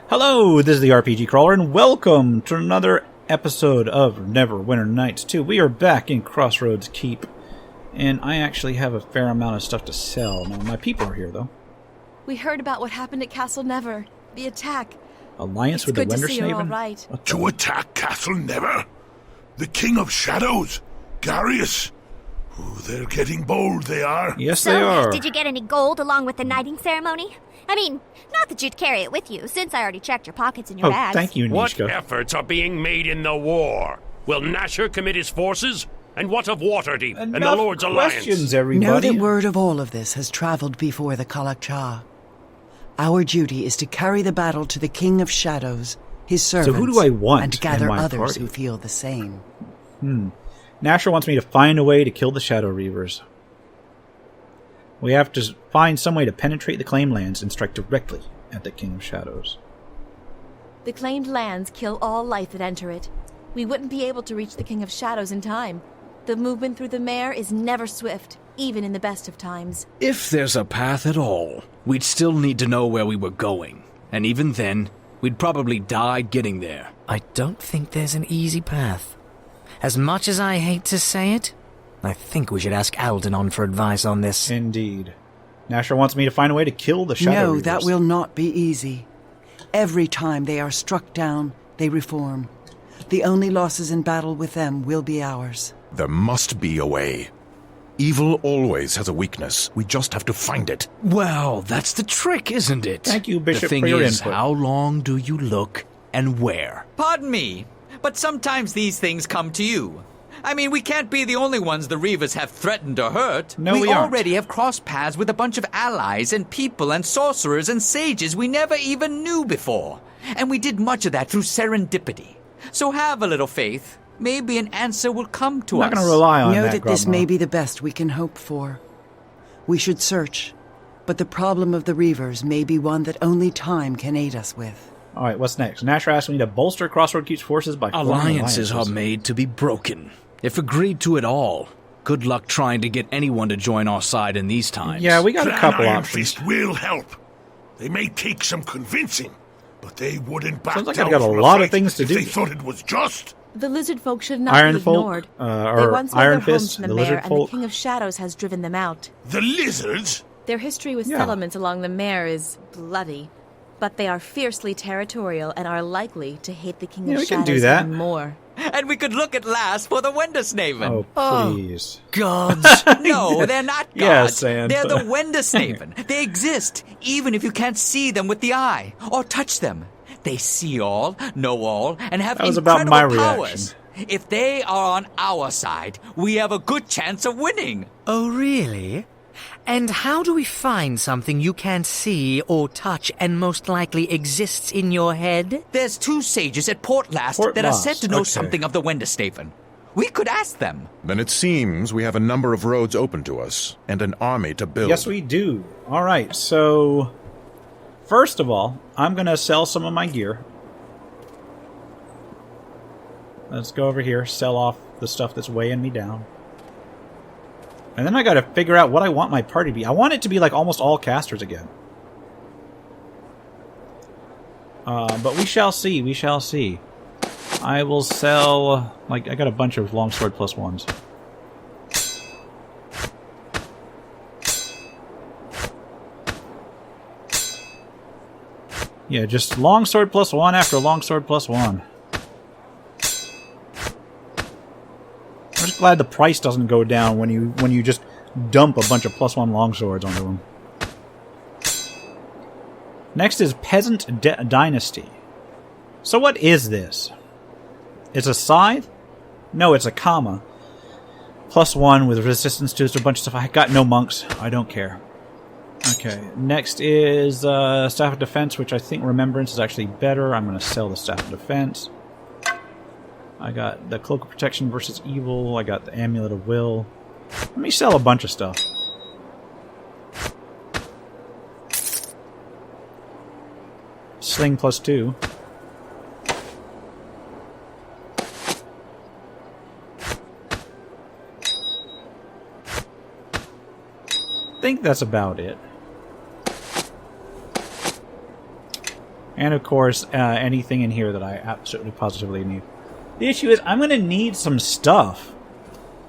Hello, this is the RPG Crawler, and welcome to another episode of Neverwinter Nights 2. We are back in Crossroads Keep, and I actually have a fair amount of stuff to sell. Now, my people are here, though. We heard about what happened at Castle Never, the attack. Alliance with the Wendersnaven? Right. To attack Castle Never? The King of Shadows? Garius? Oh, they're getting bold, they are. Yes, they are. Did you get any gold along with the knighting ceremony? I mean, not that you'd carry it with you, since I already checked your pockets and your bags. Thank you, What Nishka. efforts are being made in the war? Will Nasher commit his forces? And what of Waterdeep and the Lord's questions, Alliance? everybody. Know that word of all of this has traveled before the Kalakcha. Our duty is to carry the battle to the King of Shadows, his servants, who do I want and gather in my others party? who feel the same. Nasher wants me to find a way to kill the Shadow Reavers. We have to find some way to penetrate the claimed lands and strike directly at the King of Shadows. The claimed lands kill all life that enter it. We wouldn't be able to reach the King of Shadows in time. The movement through the mare is never swift, even in the best of times. If there's a path at all, we'd still need to know where we were going. And even then, we'd probably die getting there. I don't think there's an easy path. As much as I hate to say it, I think we should ask Alden on for advice on this. Indeed. Nasher wants me to find a way to kill the Shadow No, Reavers. that will not be easy. Every time they are struck down, they reform. The only losses in battle with them will be ours. There must be a way. Evil always has a weakness. We just have to find it. Well, that's the trick, isn't it? Thank you, Bishop, The thing for your is, input. how long do you look and where? Pardon me, but sometimes these things come to you. I mean, we can't be the only ones the Reavers have threatened or hurt. No, we aren't. already have crossed paths with a bunch of allies and people and sorcerers and sages we never even knew before. And we did much of that through serendipity. So have a little faith. Maybe an answer will come to I'm us. not going to rely on Know that, that this Grandma. may be the best we can hope for. We should search, but the problem of the Reavers may be one that only time can aid us with. All right, what's next? Nasher asked me to bolster Crossroads Keep's forces by forming Alliances are made to be broken. If agreed to at all, good luck trying to get anyone to join our side in these times. Yeah, we got a Clan couple Iron options. Fist will help. They may take some convincing, but they wouldn't back Sounds like down I've got a from lot of fight things to if do. they thought it was just. The lizard folk should not Iron be folk, ignored. They or once made Iron their homes Fist, in the the mare, lizard and folk. the King of Shadows has driven them out. The lizards? Their history with Yeah. settlements along the mare is bloody, but they are fiercely territorial and are likely to hate the King Yeah, of we can Shadows do that. even more. And we could look at last for the Wendersnaven. Oh, please. Gods! No, they're not gods. Yes, Anne, They're but- the Wendersnaven. They exist, even if you can't see them with the eye or touch them. They see all, know all, and have That was about incredible my powers. If they are on our side, we have a good chance of winning. Oh, really? And how do we find something you can't see or touch and most likely exists in your head? There's two sages at Port Last Port that are Last, said to know okay. something of the Wendersnaven. We could ask them. Then it seems we have a number of roads open to us, and an army to build. Yes, we do. All right, so first of all, I'm going to sell some of my gear. Let's go over here, sell off the stuff that's weighing me down. And then I got to figure out what I want my party to be. I want it to be like almost all casters again. But we shall see, we shall see. I will sell, like, I got a bunch of longsword plus ones. Yeah, just longsword plus one after longsword plus one. I'm just glad the price doesn't go down when you just dump a bunch of plus one longswords onto them. Next is Peasant Dynasty. So what is this? It's a scythe? No, it's a comma. Plus one with resistance to a bunch of stuff. I got no monks. I don't care. Okay, next is Staff of Defense, which I think Remembrance is actually better. I'm going to sell the Staff of Defense. I got the Cloak of Protection versus Evil. I got the Amulet of Will. Let me sell a bunch of stuff. Sling plus 2. I think that's about it. And, of course, anything in here that I absolutely positively need. The issue is I'm going to need some stuff.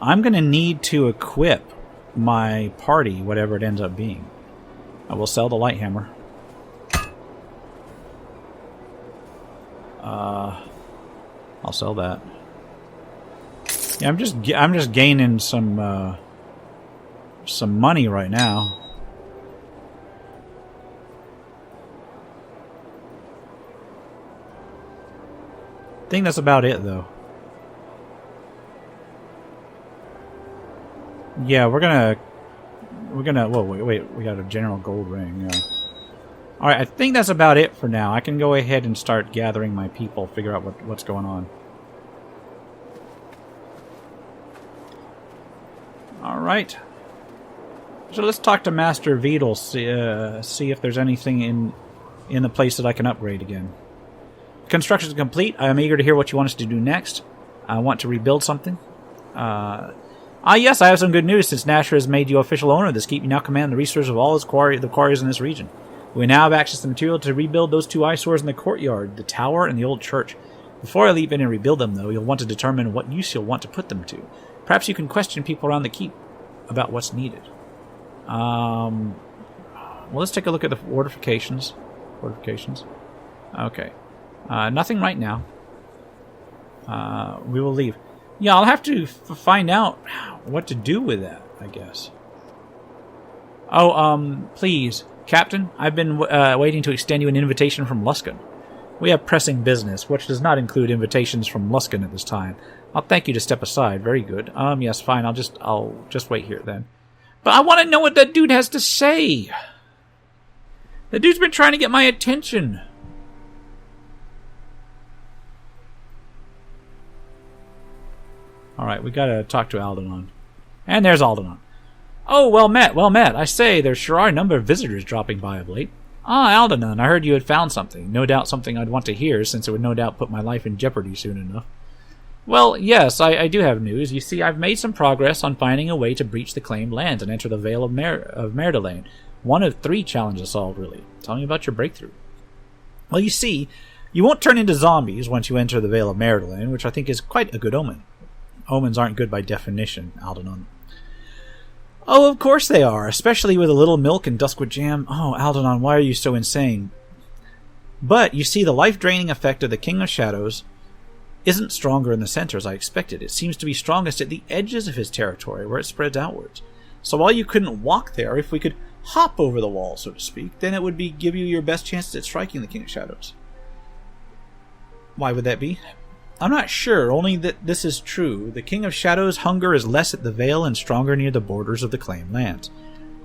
I'm going to need to equip my party, whatever it ends up being. I will sell the light hammer. I'll sell that. Yeah, I'm just gaining some money right now. I think that's about it, though. Yeah, we're gonna. Whoa, wait. We got a general gold ring. All right, I think that's about it for now. I can go ahead and start gathering my people, figure out what's going on. All right. So let's talk to Master Vedal. See if there's anything in the place that I can upgrade again. Construction is complete. I am eager to hear what you want us to do next. I want to rebuild something. Yes, I have some good news. Since Nasher has made you official owner of this keep, you now command the resources of all the quarries in this region. We now have access to material to rebuild those 2 eyesores in the courtyard, the tower, and the old church. Before I leave in and rebuild them, though, you'll want to determine what use you'll want to put them to. Perhaps you can question people around the keep about what's needed. Well, let's take a look at the fortifications. Okay. Nothing right now. We will leave. Yeah, I'll have to find out what to do with that, I guess. Oh, please, Captain, I've been waiting to extend you an invitation from Luskan. We have pressing business, which does not include invitations from Luskan at this time. I'll thank you to step aside. Very good. Yes, fine. I'll just wait here then. But I want to know what that dude has to say. The dude's been trying to get my attention. Alright, we gotta talk to Alden. And there's Alden. Oh, well met. I say, there sure are a number of visitors dropping by of late. Alden, I heard you had found something. No doubt something I'd want to hear, since it would no doubt put my life in jeopardy soon enough. Well, yes, I do have news. You see, I've made some progress on finding a way to breach the claimed lands and enter the Vale of Merdelain. One of 3 challenges solved, really. Tell me about your breakthrough. Well, you see, you won't turn into zombies once you enter the Vale of Merdelain, which I think is quite a good omen. Omens aren't good by definition, Alden. Oh, of course they are, especially with a little milk and Duskwood jam. Oh, Alden, why are you so insane? But, you see, the life-draining effect of the King of Shadows isn't stronger in the center as I expected. It seems to be strongest at the edges of his territory, where it spreads outwards. So while you couldn't walk there, if we could hop over the wall, so to speak, then it would give you your best chance at striking the King of Shadows. Why would that be? I'm not sure, only that this is true. The King of Shadows' hunger is less at the Vale and stronger near the borders of the claimed lands.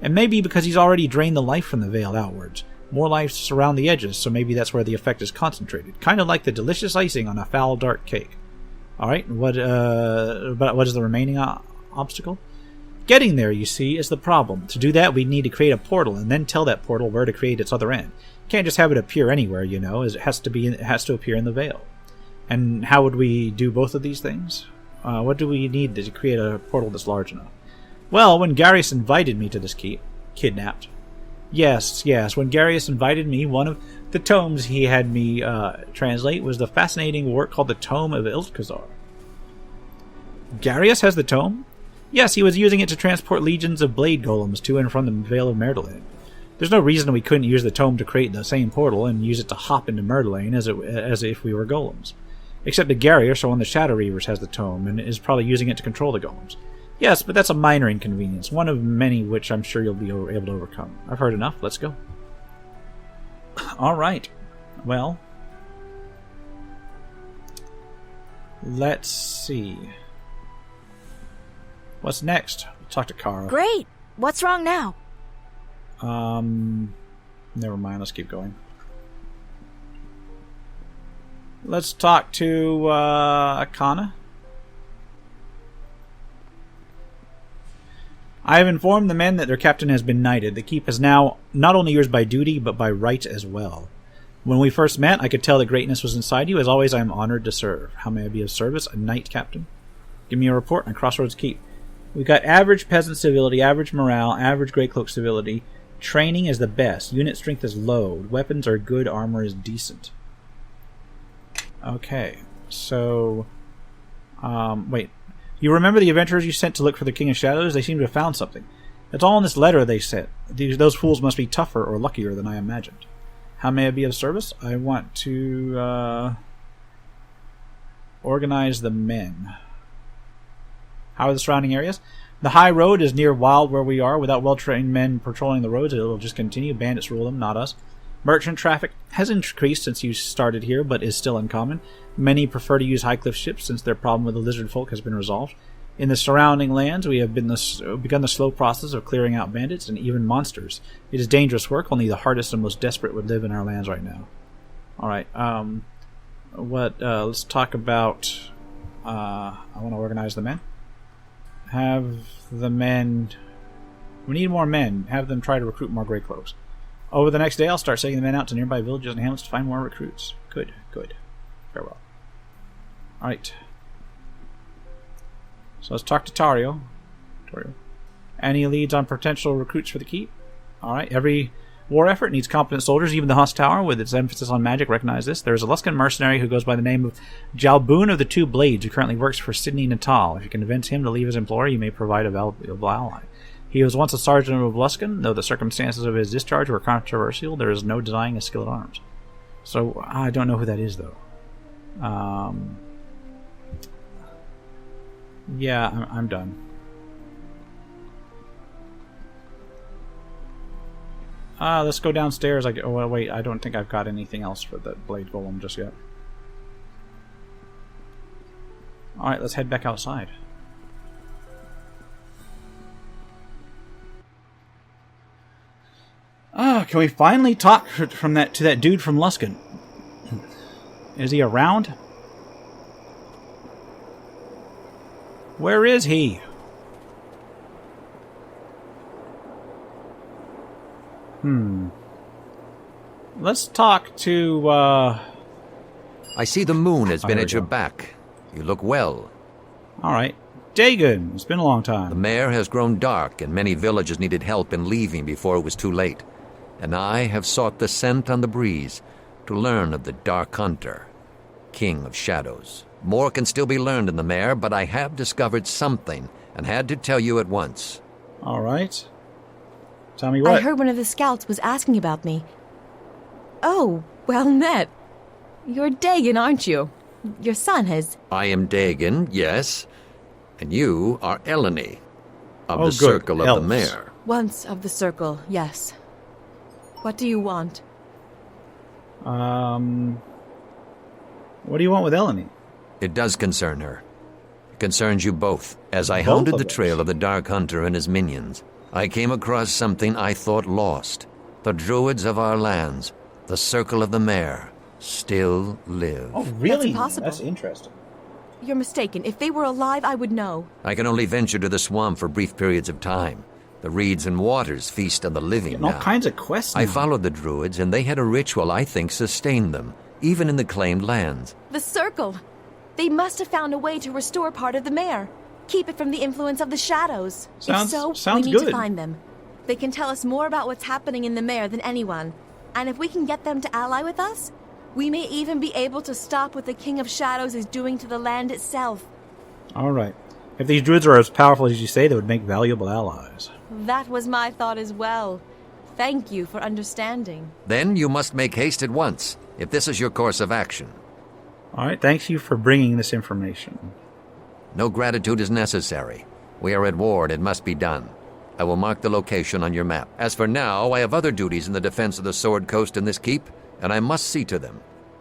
And maybe because he's already drained the life from the Vale outwards. More life surround the edges, so maybe that's where the effect is concentrated. Kind of like the delicious icing on a foul dark cake. Alright, what is the remaining obstacle? Getting there, you see, is the problem. To do that, we need to create a portal, and then tell that portal where to create its other end. Can't just have it appear anywhere, you know, as it has to appear in the Vale. And how would we do both of these things? What do we need to create a portal that's large enough? Well, when Garius invited me to this keep, kidnapped. Yes, when Garius invited me, one of the tomes he had me translate was the fascinating work called the Tome of Iltkazar. Garius has the tome? Yes, he was using it to transport legions of blade golems to and from the Vale of Merdelain. There's no reason we couldn't use the tome to create the same portal and use it to hop into Merdelain as if we were golems. Except that Garius, or one of the Shadow Reavers, has the tome, and is probably using it to control the golems. Yes, but that's a minor inconvenience, one of many which I'm sure you'll be able to overcome. I've heard enough, let's go. Alright, well, let's see. What's next? We'll talk to Kara. Great! What's wrong now? Never mind, let's keep going. Let's talk to Akana. I have informed the men that their captain has been knighted. The keep is now not only yours by duty, but by right as well. When we first met, I could tell that greatness was inside you. As always, I am honored to serve. How may I be of service? A knight captain. Give me a report on Crossroads Keep. We've got average peasant civility, average morale, average grey cloak civility, Training is the best. Unit strength is low. Weapons are good. Armor is decent. Okay, so... wait. You remember the adventurers you sent to look for the King of Shadows? They seem to have found something. It's all in this letter they sent. Those fools must be tougher or luckier than I imagined. How may I be of service? I want to organize the men. How are the surrounding areas? The high road is near Wild where we are. Without well-trained men patrolling the roads, it will just continue. Bandits rule them, not us. Merchant traffic has increased since you started here, but is still uncommon. Many prefer to use high-cliff ships since their problem with the lizard folk has been resolved. In the surrounding lands, we have begun the slow process of clearing out bandits and even monsters. It is dangerous work. Only the hardest and most desperate would live in our lands right now. Alright, let's talk about... I want to organize the men. Have the men... We need more men. Have them try to recruit more Grey Cloaks. Over the next day, I'll start sending the men out to nearby villages and hamlets to find more recruits. Good, good. Farewell. Alright. So let's talk to Tario. Any leads on potential recruits for the keep? Alright, every war effort needs competent soldiers. Even the Husk Tower, with its emphasis on magic, recognize this. There is a Luskan mercenary who goes by the name of Jalboon of the Two Blades, who currently works for Sidney Natal. If you can convince him to leave his employer, you may provide a valuable ally. He was once a sergeant of Luskan. Though the circumstances of his discharge were controversial, there is no denying his skill at arms. So, I don't know who that is, though. Yeah, I'm done. Let's go downstairs. Oh, wait, I don't think I've got anything else for the Blade Golem just yet. Alright, let's head back outside. Can we finally talk to that dude from Luskan? Is he around? Where is he? Let's talk to, I see the moon has been at your back. You look well. Alright. Degen, it's been a long time. The mare has grown dark, and many villagers needed help in leaving before it was too late. And I have sought the scent on the breeze to learn of the Dark Hunter, King of Shadows. More can still be learned in the mare, but I have discovered something and had to tell you at once. Alright. Tell me what. I heard one of the scouts was asking about me. Oh, well met. You're Degen, aren't you? Your son has... I am Degen, yes. And you are Eleni, of the good. Circle of Elves. the Mare. Once of the Circle, yes. What do you want? What do you want with Eleni? It does concern her. It concerns you both. As I Both hounded of the us. trail of the Dark Hunter and his minions, I came across something I thought lost. The druids of our lands, the Circle of the Mare, still live. Oh, really? That's impossible. That's interesting. You're mistaken. If they were alive, I would know. I can only venture to the swamp for brief periods of time. The reeds and waters feast on the living Getting all now. kinds of quests I now. followed the druids, and they had a ritual I think sustained them, even in the claimed lands. The Circle! They must have found a way to restore part of the mare. Keep it from the influence of the shadows. If so, sounds we need good. to find them. They can tell us more about what's happening in the mare than anyone. And if we can get them to ally with us, we may even be able to stop what the King of Shadows is doing to the land itself. Alright. If these druids are as powerful as you say, they would make valuable allies. That was my thought as well. Thank you for understanding. Then you must make haste at once, if this is your course of action. Alright, thanks you for bringing this information. No gratitude is necessary. We are at war and it must be done. I will mark the location on your map. As for now, I have other duties in the defense of the Sword Coast and this keep, and I must see to them.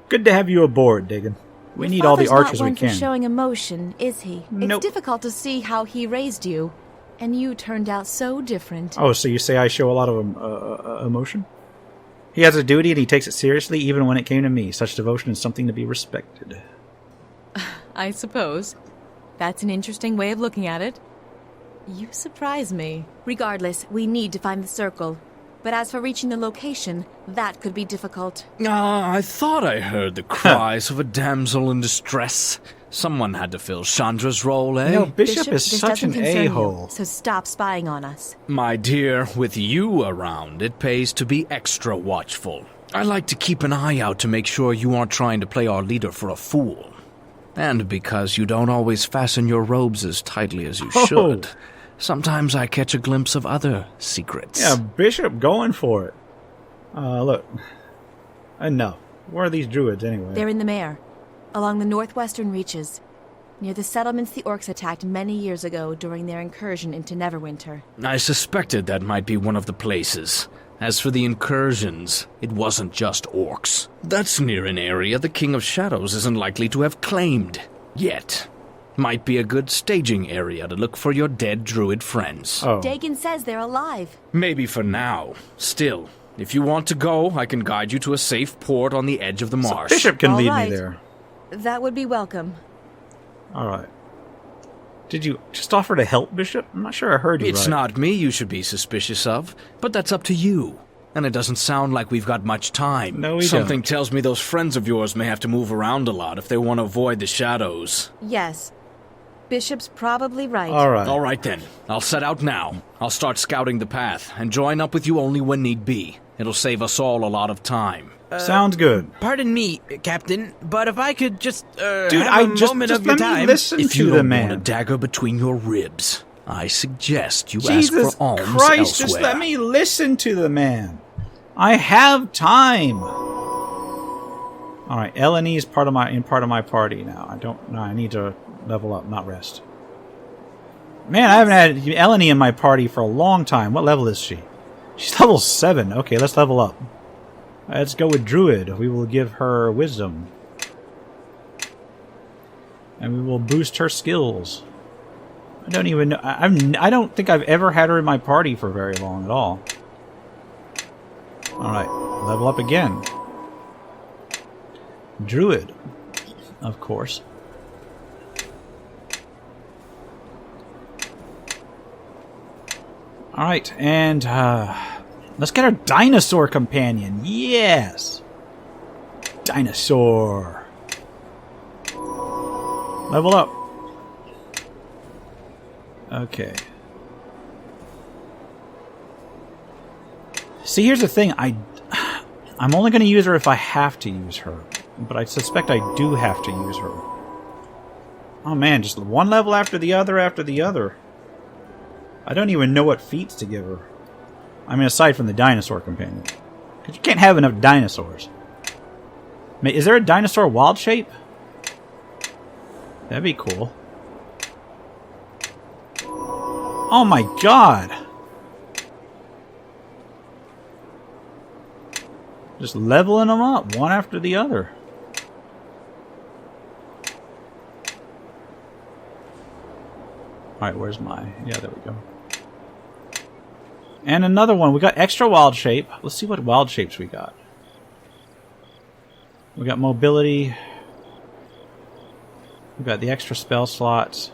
Good to have you aboard, Degen. We need all the archers we Not one can. for showing emotion, is he? Nope. It's difficult to see how he raised you, and you turned out so different. Oh, so you say I show a lot of emotion? He has a duty and he takes it seriously, even when it came to me. Such devotion is something to be respected. I suppose. That's an interesting way of looking at it. You surprise me. Regardless, we need to find the Circle. But as for reaching the location, that could be difficult. I thought I heard the cries of a damsel in distress. Someone had to fill Chandra's role, eh? No, Bishop is this such an doesn't concern a-hole. you, so stop spying on us. My dear, with you around, it pays to be extra watchful. I like to keep an eye out to make sure you aren't trying to play our leader for a fool. And because you don't always fasten your robes as tightly as you should, sometimes I catch a glimpse of other secrets. Yeah, Bishop going for it. Look. Enough. Where are these druids, anyway? They're in the Mare, along the northwestern reaches, near the settlements the orcs attacked many years ago during their incursion into Neverwinter. I suspected that might be one of the places. As for the incursions, it wasn't just orcs. That's near an area the King of Shadows isn't likely to have claimed. Yet. Might be a good staging area to look for your dead druid friends. Oh. Degen says they're alive. Maybe for now. Still, if you want to go, I can guide you to a safe port on the edge of the marsh. Bishop can All lead right. me there. That would be welcome. Alright. Did you just offer to help, Bishop? I'm not sure I heard you It's right. not me you should be suspicious of, but that's up to you. And it doesn't sound like we've got much time. No, we Something don't. tells me those friends of yours may have to move around a lot if they want to avoid the shadows. Yes. Bishop's probably right. Alright. All right then. I'll set out now. I'll start scouting the path and join up with you only when need be. It'll save us all a lot of time. Sounds good. Pardon me, Captain, but if I could just, Dude, have I a just moment of your let me time. listen If to you the don't want a man. dagger between your ribs, I suggest you Jesus ask for alms Christ, elsewhere. just let me listen to the man. I have time. Alright, Eleni is part of my party now. I need to level up, not rest. Man, I haven't had Eleni in my party for a long time. What level is she? She's level 7. Okay, let's level up. Let's go with Druid. We will give her wisdom. And we will boost her skills. I don't even know. I don't think I've ever had her in my party for very long at all. Alright, level up again. Druid, of course. Alright, and let's get our dinosaur companion. Yes! Dinosaur. Level up. Okay. See, here's the thing. I'm only going to use her if I have to use her. But I suspect I do have to use her. Oh man, just one level after the other after the other. I don't even know what feats to give her. I mean, aside from the dinosaur companion. Because you can't have enough dinosaurs. Is there a dinosaur wild shape? That'd be cool. Oh my god! Just leveling them up, one after the other. Alright, where's my... Yeah, there we go. And another one. We got extra wild shape. Let's see what wild shapes we got. We got mobility. We got the extra spell slots.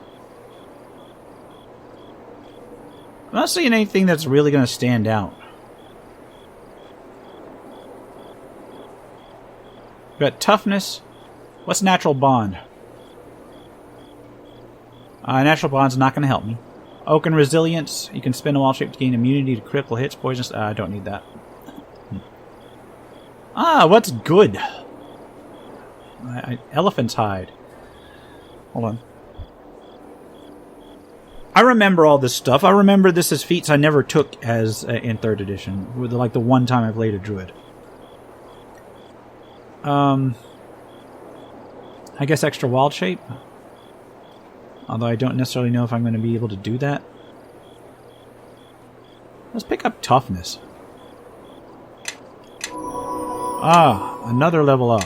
I'm not seeing anything that's really going to stand out. We got toughness. What's natural bond? Natural bond's not going to help me. Oak and resilience. You can spend a wild shape to gain immunity to critical hits, poisons. I don't need that. What's good? Elephant's hide. Hold on. I remember all this stuff. I remember this as feats I never took as in 3rd edition. With like the one time I played a druid. I guess extra wild shape. Although I don't necessarily know if I'm going to be able to do that. Let's pick up toughness. Another level up.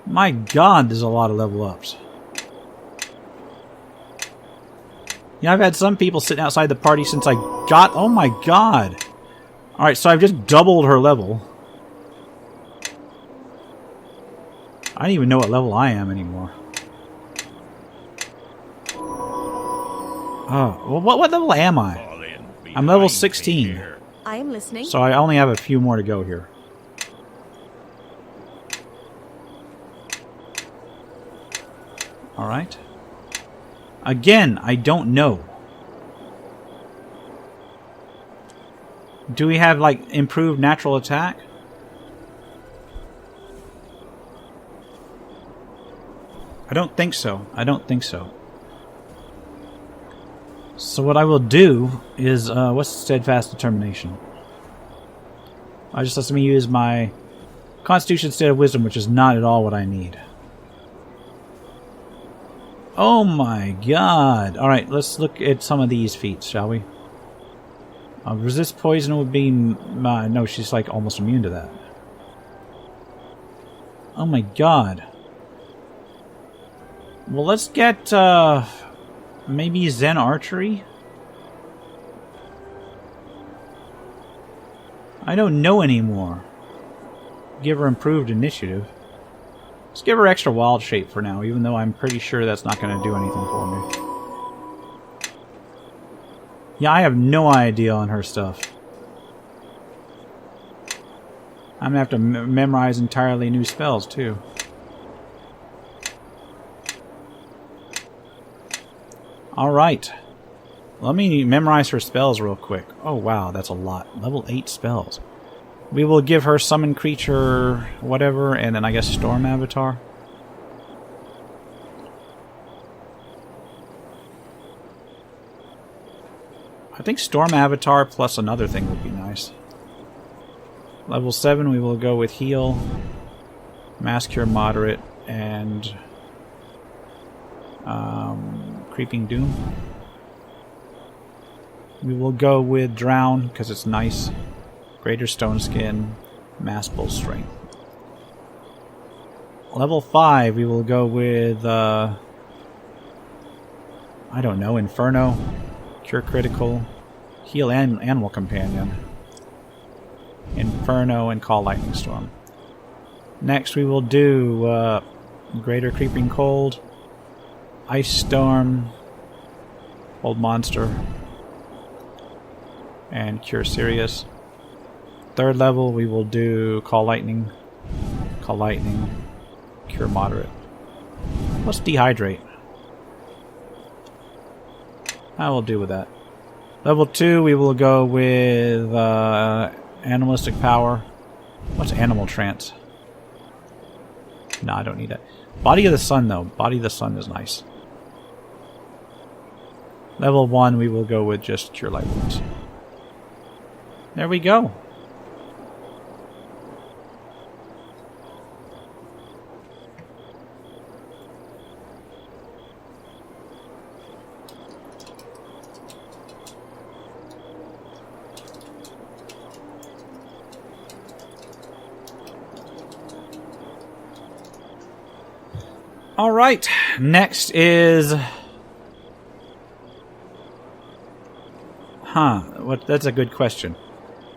My god, there's a lot of level ups. Yeah, I've had some people sitting outside the party since I got... Oh my god! Alright, so I've just doubled her level. I don't even know what level I am anymore. Oh, well, what level am I? I'm level 16. I am listening. So I only have a few more to go here. Alright. Again, I don't know. Do we have, like, improved natural attack? I don't think so. I don't think so. So what I will do is, what's steadfast determination? I just let me use my Constitution instead of Wisdom, which is not at all what I need. Oh my god! Alright, let's look at some of these feats, shall we? Resist poison would be... no, she's like almost immune to that. Oh my god. Well, let's get, maybe Zen Archery? I don't know anymore. Give her improved initiative. Let's give her extra wild shape for now, even though I'm pretty sure that's not going to do anything for me. Yeah, I have no idea on her stuff. I'm going to have to memorize entirely new spells, too. Alright. Let me memorize her spells real quick. Oh wow, that's a lot. Level 8 spells. We will give her Summon Creature, whatever, and then I guess Storm Avatar. I think Storm Avatar plus another thing would be nice. Level 7 we will go with Heal, Mass Cure Moderate, and... Creeping Doom. We will go with Drown, because it's nice. Greater Stone Skin, Mass Bull Strength. Level 5, we will go with, I don't know, Inferno, Cure Critical, Heal Animal Companion, Inferno, and Call Lightning Storm. Next, we will do Greater Creeping Cold, Ice Storm, Old Monster, and Cure Serious. Third level, we will do Call Lightning, Cure Moderate. Let's Dehydrate. I will do with that. Level 2, we will go with Animalistic Power. What's Animal Trance? No, I don't need that. Body of the Sun, though. Body of the Sun is nice. Level 1, we will go with just Cure Light Wounds. There we go. Alright, next is... that's a good question.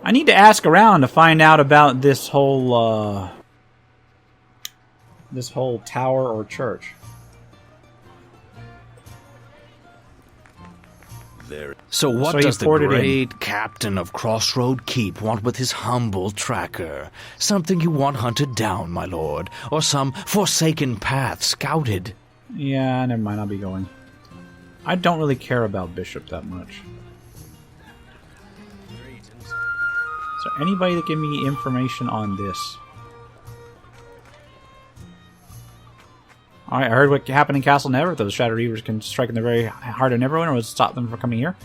I need to ask around to find out about this whole tower or church. So what does the great captain of Crossroads Keep want with his humble tracker? Something you want hunted down, my lord? Or some forsaken path scouted? Yeah, never mind, I'll be going. I don't really care about Bishop that much. Is there anybody that give me information on this? Alright, I heard what happened in Castle Never. Those Shadow Reavers can strike in the very heart of Neverwinter. Would stop them from coming here.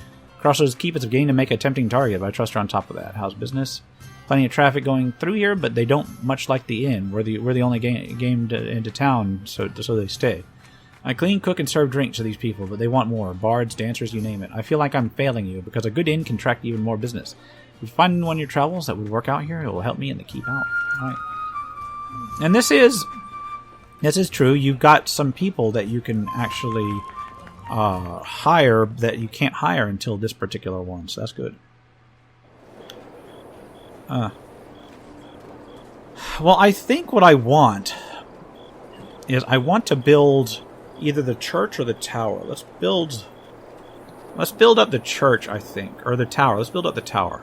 Crossroads Keep is a game to make a tempting target, but I trust her on top of that. How's business? Plenty of traffic going through here, but they don't much like the inn. We're the only game into town, so they stay. I clean, cook, and serve drinks to these people, but they want more. Bards, dancers, you name it. I feel like I'm failing you, because a good inn can attract even more business. If you find one of your travels that would work out here, it will help me in the keep out. Alright. And this is true. You've got some people that you can actually hire that you can't hire until this particular one, so that's good. Well, I think what I want is I want to build either the church or the tower. Let's build up the church, I think, or the tower. Let's build up the tower.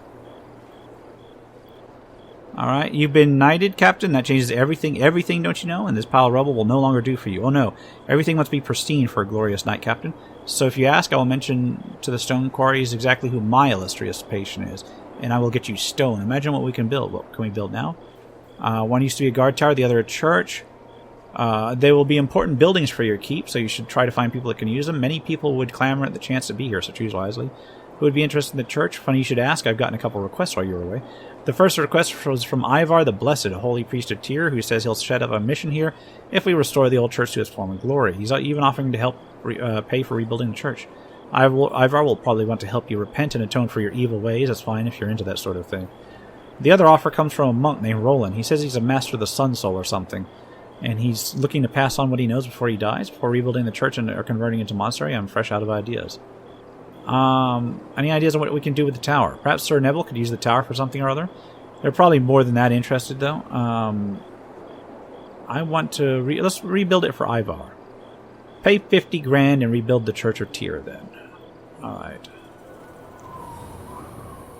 Alright, you've been knighted, Captain. That changes everything. Everything, don't you know? And this pile of rubble will no longer do for you. Oh no, everything must be pristine for a glorious knight, Captain. So if you ask, I will mention to the stone quarries exactly who my illustrious patron is, and I will get you stone. Imagine what we can build. What can we build now? One used to be a guard tower, the other a church. They will be important buildings for your keep, so you should try to find people that can use them. Many people would clamor at the chance to be here, so choose wisely. Who would be interested in the church? Funny you should ask. I've gotten a couple of requests while you were away. The first request was from Ivar the Blessed, a holy priest of Tyr, who says he'll set up a mission here if we restore the old church to its former glory. He's even offering to help pay for rebuilding the church. Ivar will probably want to help you repent and atone for your evil ways. That's fine if you're into that sort of thing. The other offer comes from a monk named Roland. He says he's a master of the Sun Soul or something, and he's looking to pass on what he knows before he dies, before rebuilding the church or converting it into monastery. I'm fresh out of ideas. Any ideas on what we can do with the tower? Perhaps Sir Neville could use the tower for something or other? They're probably more than that interested, though. I want to... let's rebuild it for Ivar. Pay 50 grand and rebuild the Church of Tyr, then. Alright.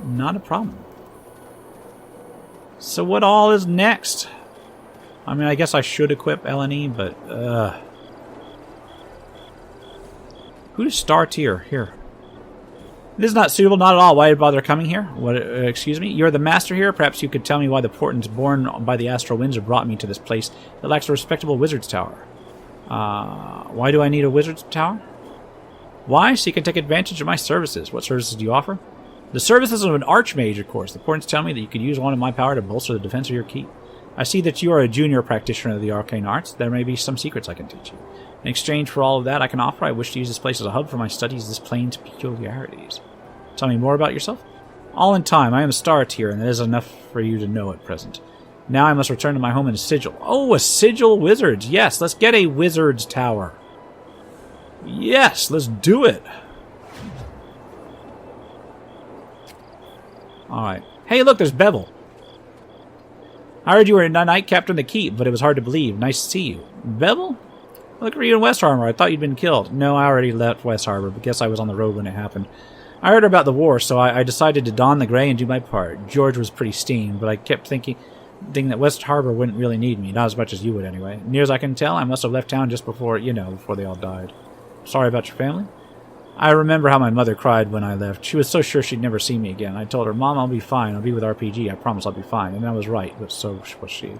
Not a problem. So what all is next? I mean, I guess I should equip LNE, but... Who's Star Tyr? Here. This is not suitable, not at all. Why bother coming here? What? Excuse me? You're the master here? Perhaps you could tell me why the portents born by the astral winds have brought me to this place that lacks a respectable wizard's tower. Why do I need a wizard's tower? Why? So you can take advantage of my services. What services do you offer? The services of an archmage, of course. The portents tell me that you could use one of my power to bolster the defense of your keep. I see that you are a junior practitioner of the arcane arts. There may be some secrets I can teach you. In exchange for all of that I can offer, I wish to use this place as a hub for my studies of this plane's peculiarities. Tell me more about yourself. All in time. I am a Star Tyr, and that is enough for you to know at present. Now I must return to my home in a sigil. Oh, a sigil wizards. Yes, let's get a wizard's tower. Yes, let's do it. Alright. Hey, look, there's Bevel. I heard you were a knight captain of the keep, but it was hard to believe. Nice to see you. Bevel? Look for you in West Harbor. I thought you'd been killed. No, I already left West Harbor, but guess I was on the road when it happened. I heard about the war, so I decided to don the gray and do my part. George was pretty steamed, but I kept thinking that West Harbor wouldn't really need me. Not as much as you would, anyway. Near as I can tell, I must have left town just before, before they all died. Sorry about your family. I remember how my mother cried when I left. She was so sure she'd never see me again. I told her, Mom, I'll be fine. I'll be with RPG. I promise I'll be fine. And I was right, but so was she.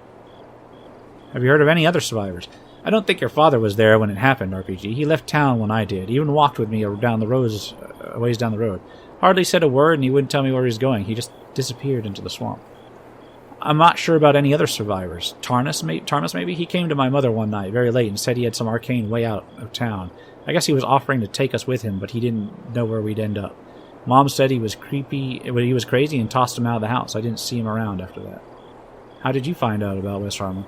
Have you heard of any other survivors? I don't think your father was there when it happened, RPG. He left town when I did. He even walked with me down the roads, a ways down the road. Hardly said a word, and he wouldn't tell me where he was going. He just disappeared into the swamp. I'm not sure about any other survivors. Tarnus, maybe? He came to my mother one night, very late, and said he had some arcane way out of town. I guess he was offering to take us with him, but he didn't know where we'd end up. Mom said he was crazy and tossed him out of the house. I didn't see him around after that. How did you find out about West Harmon?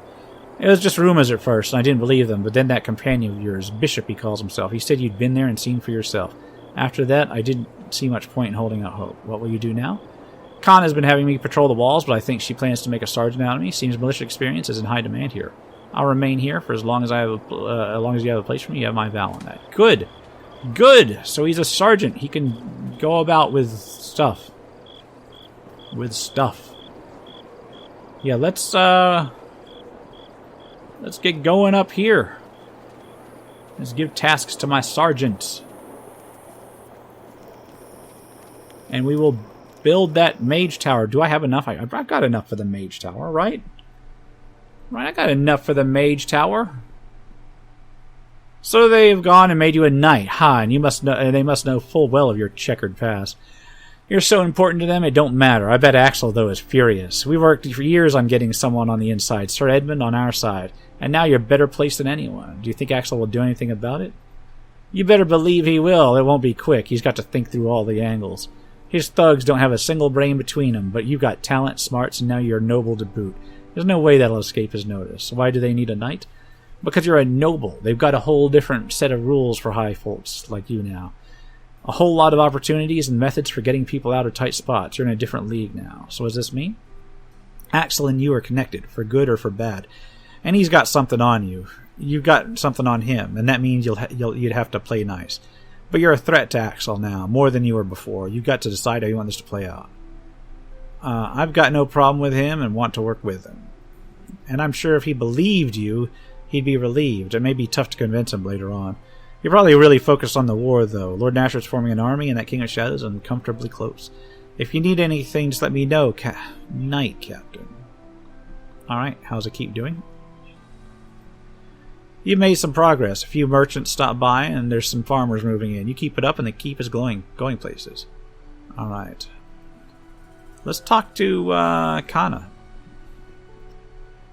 It was just rumors at first, and I didn't believe them, but then that companion of yours, Bishop he calls himself, he said you'd been there and seen for yourself. After that, I didn't see much point in holding out hope. What will you do now? Khan has been having me patrol the walls, but I think she plans to make a sergeant out of me. Seems militia experience is in high demand here. I'll remain here for as long as you have a place for me. You have my vow on that. Good! Good! So he's a sergeant. He can go about with stuff. Yeah, let's get going up here. Let's give tasks to my sergeants. And we will build that mage tower. Do I have enough? I've got enough for the mage tower, right? Right, I got enough for the mage tower. So they have gone and made you a knight, and you must know, and they must know full well of your checkered past. You're so important to them, it don't matter. I bet Axel, though, is furious. We worked for years on getting someone on the inside, Sir Edmund on our side, and now you're better placed than anyone. Do you think Axel will do anything about it? You better believe he will. It won't be quick. He's got to think through all the angles. His thugs don't have a single brain between them, but you've got talent, smarts, and now you're noble to boot. There's no way that'll escape his notice. Why do they need a knight? Because you're a noble. They've got a whole different set of rules for high folks like you now. A whole lot of opportunities and methods for getting people out of tight spots. You're in a different league now. So what does this mean? Axel and you are connected, for good or for bad. And he's got something on you. You've got something on him, and that means you'd have to play nice. But you're a threat to Axel now, more than you were before. You've got to decide how you want this to play out. I've got no problem with him and want to work with him. And I'm sure if he believed you, he'd be relieved. It may be tough to convince him later on. You're probably really focused on the war, though. Lord Nasher's forming an army, and that King of Shadows is uncomfortably close. If you need anything, just let me know. Night, Captain. Alright, how's the keep doing? You made some progress. A few merchants stopped by, and there's some farmers moving in. You keep it up, and the keep is going places. Alright. Let's talk to Kana.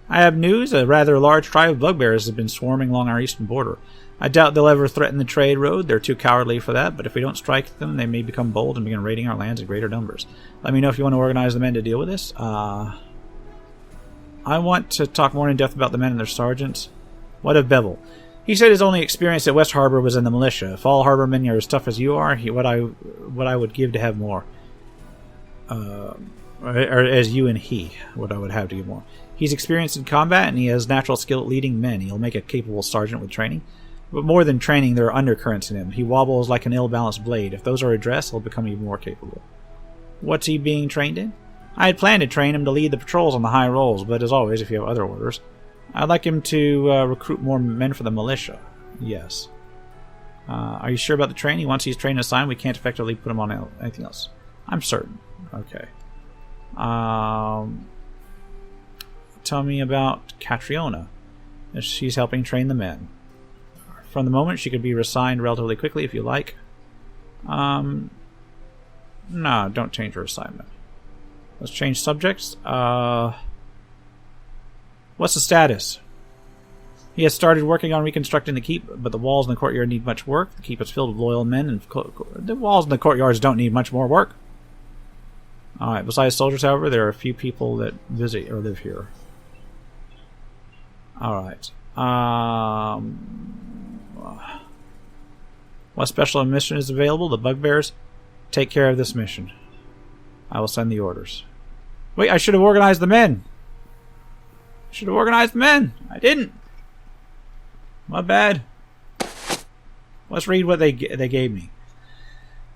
I have news. A rather large tribe of bugbears has been swarming along our eastern border. I doubt they'll ever threaten the trade road. They're too cowardly for that, but if we don't strike them, they may become bold and begin raiding our lands in greater numbers. Let me know if you want to organize the men to deal with this. I want to talk more in depth about the men and their sergeants. What of Bevel? He said his only experience at West Harbor was in the militia. If all harbor men are as tough as you are, what I would give to have more. Or as you and he, what I would have to give more. He's experienced in combat, and he has natural skill at leading men. He'll make a capable sergeant with training. But more than training, there are undercurrents in him. He wobbles like an ill-balanced blade. If those are addressed, he'll become even more capable. What's he being trained in? I had planned to train him to lead the patrols on the high rolls, but as always, if you have other orders, I'd like him to recruit more men for the militia. Yes. Are you sure about the training? Once he's trained and assigned, we can't effectively put him on anything else. I'm certain. Okay. Tell me about Catriona. She's helping train the men. From the moment, she could be reassigned relatively quickly if you like. No, don't change her assignment. Let's change subjects. What's the status? He has started working on reconstructing the keep, but the walls in the courtyard need much work. The keep is filled with loyal men, and the walls in the courtyards don't need much more work. Alright, besides soldiers, however, there are a few people that visit or live here. Alright. What special mission is available? The bugbears? Take care of this mission. I will send the orders. Wait, I should have organized the men! I didn't! My bad. Let's read what they gave me.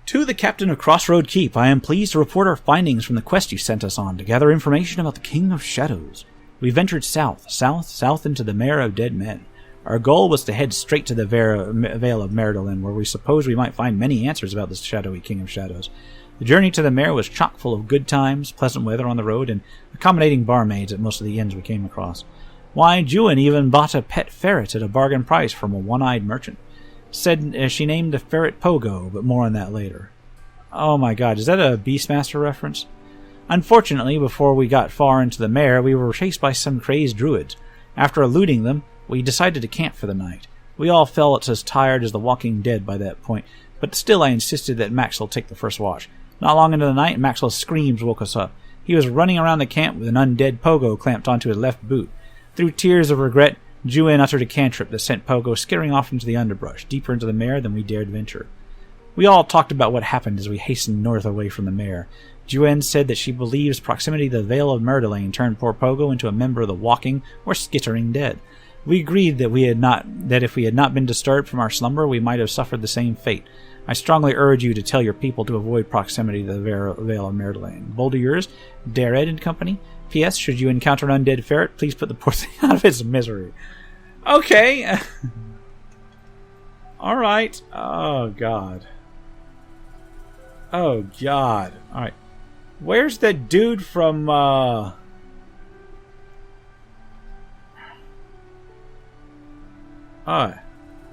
To the captain of Crossroads Keep, I am pleased to report our findings from the quest you sent us on to gather information about the King of Shadows. We ventured south into the Mare of Dead Men. Our goal was to head straight to the Vale of Merdolin, where we supposed we might find many answers about this shadowy King of Shadows. The journey to the Mare was chock full of good times, pleasant weather on the road, and accommodating barmaids at most of the inns we came across. Why, Juan even bought a pet ferret at a bargain price from a one-eyed merchant. Said she named the ferret Pogo, but more on that later. Oh my god, is that a Beastmaster reference? Unfortunately, before we got far into the Mare, we were chased by some crazed druids. After eluding them, we decided to camp for the night. We all felt as tired as the Walking Dead by that point, but still I insisted that Maxwell take the first watch. Not long into the night, Maxwell's screams woke us up. He was running around the camp with an undead Pogo clamped onto his left boot. Through tears of regret, Juan uttered a cantrip that sent Pogo skittering off into the underbrush, deeper into the Mare than we dared venture. We all talked about what happened as we hastened north away from the Mare. Juan said that she believes proximity to the Vale of Merdolin turned poor Pogo into a member of the Walking or Skittering Dead. We agreed that if we had not been disturbed from our slumber, we might have suffered the same fate. I strongly urge you to tell your people to avoid proximity to the Vale of Merdolin. Bold of yours, Dared and Company. P.S. Should you encounter an undead ferret, please put the poor thing out of its misery. Okay. Alright. Oh, God. Oh, God. Alright. Where's that dude from,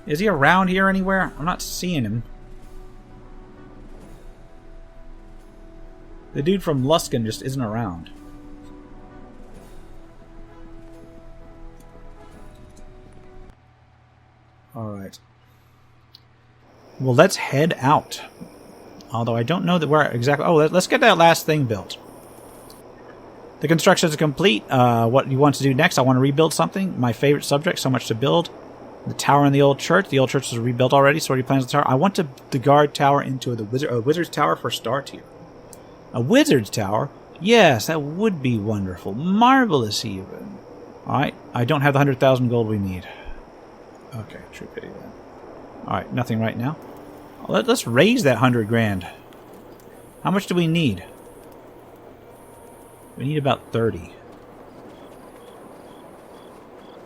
is he around here anywhere? I'm not seeing him. The dude from Luskan just isn't around. Alright. Well, let's head out. Although I don't know that we're exactly... Oh, let's get that last thing built. The construction is complete. What you want to do next? I want to rebuild something. My favorite subject, so much to build. The tower in the old church. The old church was rebuilt already, so what are your plans with the tower? I want the guard tower into a wizard's tower for star tier. A wizard's tower? Yes, that would be wonderful. Marvelous, even. Alright, I don't have the 100,000 gold we need. Okay, true pity then. Alright, nothing right now. Let's raise that 100 grand. How much do we need? We need about 30.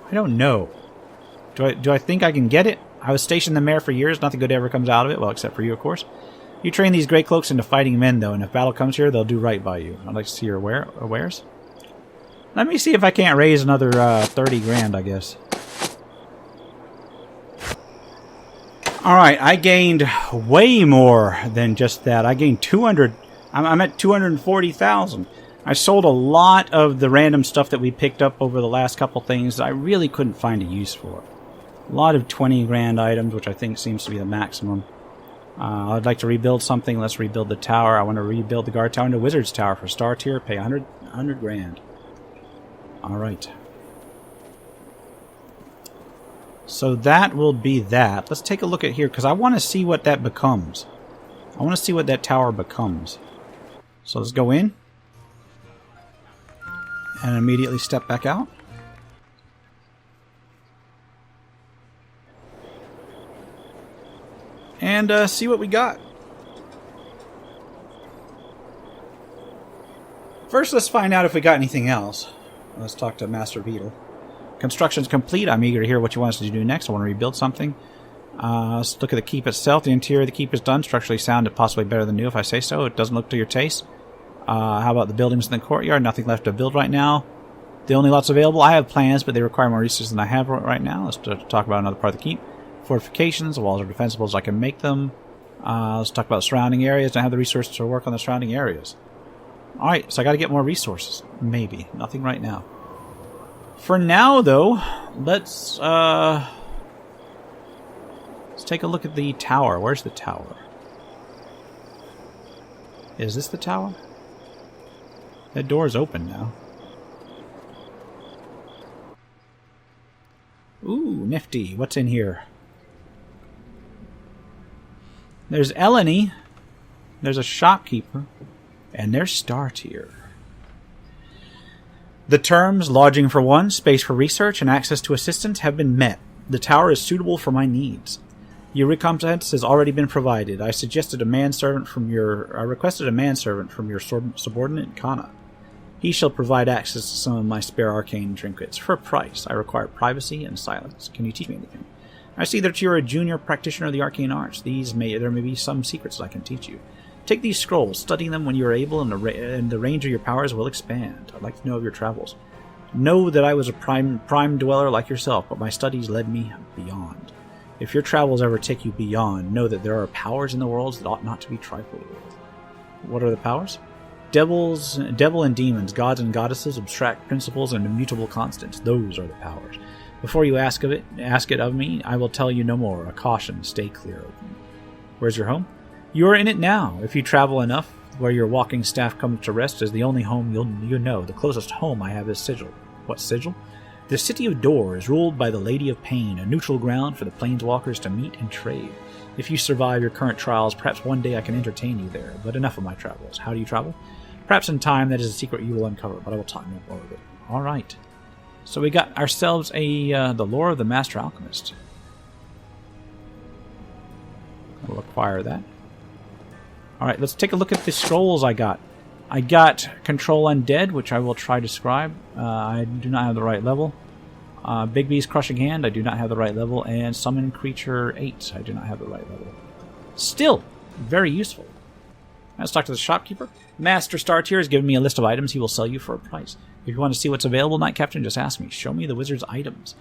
I don't know. Do I think I can get it? I was stationed in the Mare for years. Nothing good ever comes out of it. Well, except for you, of course. You train these Grey Cloaks into fighting men, though, and if battle comes here, they'll do right by you. I'd like to see your wares. Let me see if I can't raise another 30 grand, I guess. Alright, I gained way more than just that. I gained 200... I'm at 240,000. I sold a lot of the random stuff that we picked up over the last couple things that I really couldn't find a use for. A lot of 20 grand items, which I think seems to be the maximum. I'd like to rebuild something. Let's rebuild the tower. I want to rebuild the guard tower into Wizard's Tower for star tier. Pay 100 grand. Alright. So that will be that. Let's take a look at here, because I want to see what that becomes. I want to see what that tower becomes. So let's go in. And immediately step back out. And see what we got. First, let's find out if we got anything else. Let's talk to Master Beetle. Construction's complete. I'm eager to hear what you want us to do next. I want to rebuild something. Let's look at the keep itself. The interior of the keep is done. Structurally sound and possibly better than new, if I say so. It doesn't look to your taste. How about the buildings in the courtyard? Nothing left to build right now. The only lots available. I have plans, but they require more resources than I have right now. Let's talk about another part of the keep. Fortifications. The walls are defensible as I can make them. Let's talk about surrounding areas. I have the resources to work on the surrounding areas. Alright, so I got to get more resources. Maybe. Nothing right now. For now, though, let's take a look at the tower. Where's the tower? Is this the tower? That door's open now. Ooh, nifty. What's in here? There's Eleni. There's a shopkeeper. And there's star tier. The terms, lodging for one, space for research, and access to assistance have been met. The tower is suitable for my needs. Your recompense has already been provided. I requested a manservant from your subordinate, Kana. He shall provide access to some of my spare arcane trinkets. For a price, I require privacy and silence. Can you teach me anything? I see that you're a junior practitioner of the arcane arts. There may be some secrets that I can teach you. Take these scrolls, study them when you are able, and the range of your powers will expand. I'd like to know of your travels. Know that I was a prime dweller like yourself, but my studies led me beyond. If your travels ever take you beyond, know that there are powers in the world that ought not to be trifled with. What are the powers? Devil and demons, gods and goddesses, abstract principles, and immutable constants. Those are the powers. Before you ask it of me, I will tell you no more. A caution, stay clear of me. Where's your home? You are in it now. If you travel enough, where your walking staff comes to rest is the only home you know. The closest home I have is Sigil. What sigil? The City of Dor is ruled by the Lady of Pain, a neutral ground for the planeswalkers to meet and trade. If you survive your current trials, perhaps one day I can entertain you there. But enough of my travels. How do you travel? Perhaps in time that is a secret you will uncover, but I will talk no more of it. Alright. So we got ourselves the lore of the Master Alchemist. We'll acquire that. Alright, let's take a look at the scrolls I got. I got Control Undead, which I will try to scribe. I do not have the right level. Big B's Crushing Hand, I do not have the right level. And Summon Creature 8, I do not have the right level. Still, very useful. Let's talk to the shopkeeper. Master Star Tier has given me a list of items he will sell you for a price. If you want to see what's available, Knight Captain, just ask me. Show me the wizard's items.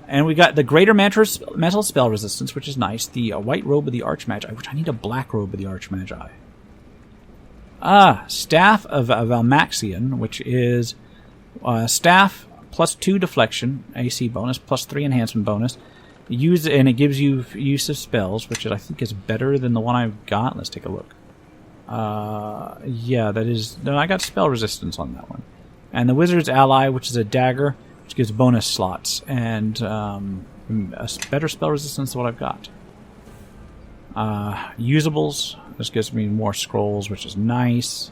And we got the Greater Metal Spell Resistance, which is nice. The White Robe of the Archmagi, which I need a Black Robe of the Archmagi. Staff of Valmaxian, which is staff plus 2 deflection, AC bonus, plus 3 enhancement bonus. And it gives you use of spells, which I think is better than the one I've got. Let's take a look. Yeah, that is... No, I got spell resistance on that one. And the Wizard's Ally, which is a dagger, which gives bonus slots, and a better spell resistance than what I've got. Usables. This gives me more scrolls, which is nice.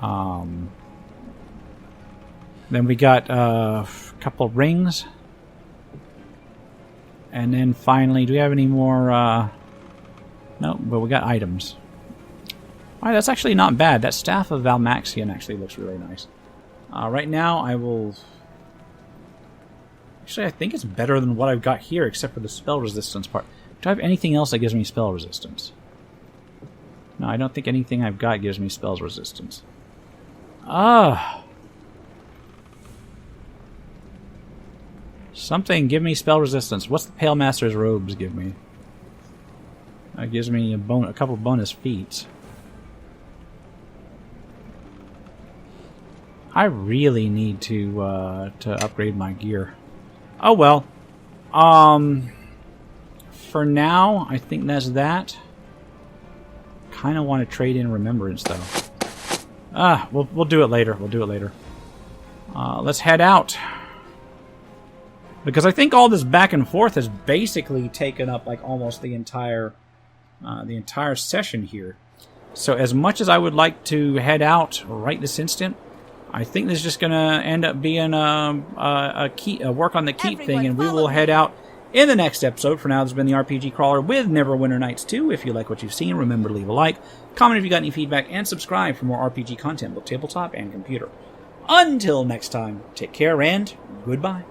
Then we got a couple of rings. And then finally, do we have any more? No, but we got items. Alright, that's actually not bad. That Staff of Valmaxian actually looks really nice. Right now, I will... Actually, I think it's better than what I've got here, except for the spell resistance part. Do I have anything else that gives me spell resistance? No, I don't think anything I've got gives me spells resistance. Something give me spell resistance. What's the Pale Master's robes give me? That gives me a couple bonus feats. I really need to upgrade my gear. Oh well. For now, I think that's that. Kind of want to trade in Remembrance though. We'll do it later. We'll do it later. Let's head out. Because I think all this back and forth has basically taken up like almost the entire session here. So as much as I would like to head out right this instant, I think this is just going to end up being a work on the keep thing, and we will head out in the next episode. For now, this has been the RPG Crawler with Neverwinter Nights 2. If you like what you've seen, remember to leave a like, comment if you got any feedback, and subscribe for more RPG content, both tabletop and computer. Until next time, take care and goodbye.